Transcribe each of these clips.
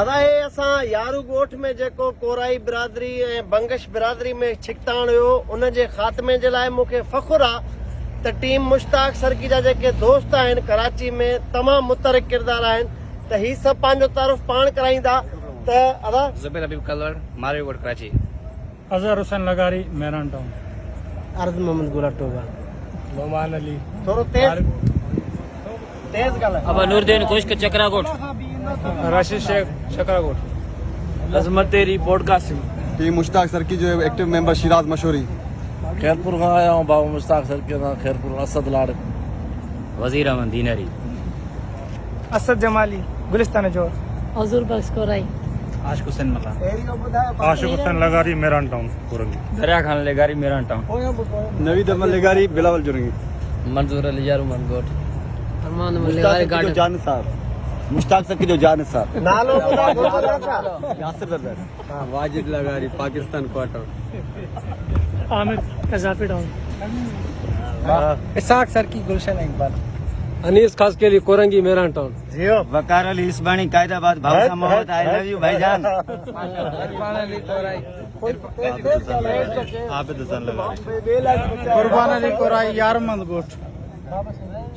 अदाए असां यारू ॻोठ में जेको कोराई बिरादरी ऐं बंगश बिरादरी में छिकताण हुयो उन जे ख़ात्मे जे लाइ मूंखे फ़ख़ुरु आहे त टीम मुश्ताक सरकी जा जेके दोस्त आहिनि कराची में तमामु मुतरक किरदार आहिनि त ही सभु पंहिंजो तारुफ़ पाण कराईंदा त अदा जुबैर हबीब कलवर मारवी कोट कराची अजहर हुसैन लगारी मेहरान टाउन अर्ज मोहम्मद गुला टोबा नोमान अली थोरो तेज ॻाल्हाए अब नूरदीन खुश्क चक्राकोट राशिद शेख शकराकोट अजमत तेरी पॉडकास्ट टीम मुश्ताक सर की जो एक्टिव मेंबर शिराज मशहूरी खैरपुर खां आया हूँ बाबा मुश्ताक सर के नाम खैरपुर असद लाड़ वजीर अहमद दीनरी असद जमाली गुलिस्तान जोर हजूर बख्श कोराई आशिक हुसैन मल्ला आशिक हुसैन लगारी मेहरान टाउन कुरंगी दरिया खान लेगारी मेहरान टाउन नवीद अहमद लेगारी बिलावल जुरंगी मंजूर अली यारू मनगोट अरमान मुश्ताक सर की जो जान साहब मुश्ताक सर की जो जान साहब नालो ॿुधाए यासिर दरबार Wajid Lagari Pakistan quarter Amir Qaddafi town Ishaq sir की गुलशन इकबाल अनीस खास के लिए कोरंगी मेहरान टाउन जियो वकार अली इस्बानी कायदाबाद भावसा मोहम्मद आई लव यू भाईजान इरफान अली कोराई आबिद हसन लगारी कुर्बान अली कोराई यार मंदगोट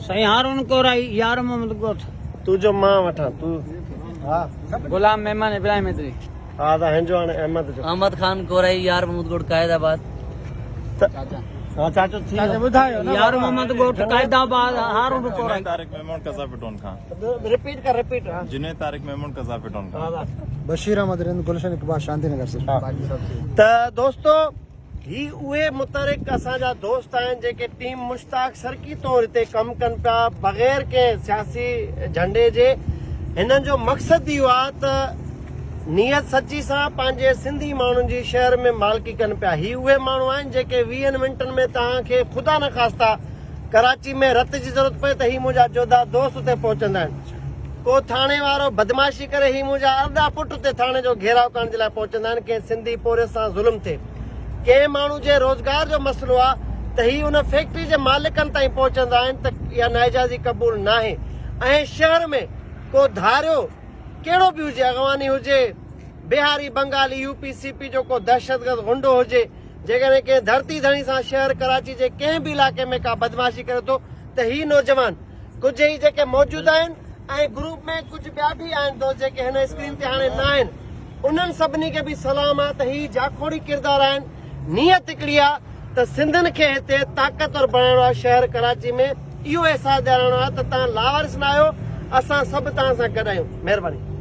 सही हारून कोराई यार मोहम्मद गोठ तू जो मां वठां तू हा गुलाम मेहमान इब्राहिम इदरी हा त हिनजो हाणे अहमद जो अहमद खान कोराई यार महमूद गोट कायदाबाद हा चाचो थी वियो। ॿुधायो यार मोहम्मद गोठ Qaidabad Haroon Core i Tariq Memon Gaddafi tone खां रिपीट कर रिपीट हा जुनैद तारिक मेमन कज़ाफी टोन खां बशीर अहमद रिंद गुलशन इकबाल शांतिनगर से त दोस्तो ही उहे मुतरिक असांजा दोस्त आहिनि जेके टीम मुश्ताक सरकी तौर हिते कमु कनि पिया बग़ैर कंहिं सियासी झंडे जे हिननि जो मक़सदु इहो आहे त नियत सची सां पंहिंजे सिंधी माण्हुनि जी शहर में मालिकी कनि पिया ही उहे माण्हू आहिनि जेके 20 मिंटनि में तव्हांखे ख़ुदा न ख़ास्ता कराची में रत जी ज़रूरत पए त ही मुंहिंजा जोधा दोस्त उते पहुचंदा आहिनि को थाणे वारो बदमाशी करे ही मुंहिंजा अर्धा पुट उते थाणे जो घेराव करण जे लाइ पहुचंदा आहिनि कंहिं सिंधी पोरे सां ज़ुल्म थिए कंहिं माण्हू जे रोज़गार जो मसइलो आहे त ही उन फैक्ट्री जे मालिकनि ताईं पहुचंदा आहिनि त इहा नाइजाइज़ी क़बूल न आहे ऐं शहर में को धारियो कहिड़ो बि हुजे अगवानी हुजे बिहारी बंगाली यूपी सीपी जो को दहशतगर्द गुंडो हुजे जेकॾहिं कंहिं धरती धणी सां शहर कराची जे कंहिं बि इलाइक़े में का बदमाशी करे थो त ही नौजवान कुझु ई जेके मौजूदु आहिनि ऐं ग्रुप में कुझु ॿिया बि आहिनि दोस्त जेके हिन स्क्रीन ते हाणे न आहिनि उन्हनि सभिनी खे बि सलाम आहे त ही जाखोड़ी किरदार आहिनि नियत हिकिड़ी आहे त सिंधियुनि खे हिते ताक़तवर बणाइणो आहे शहर कराची में इहो अहसासु ॾियारणो आहे त तव्हां लावारिस न आहियो असां सभु तव्हां सां गॾु आहियूं महिरबानी।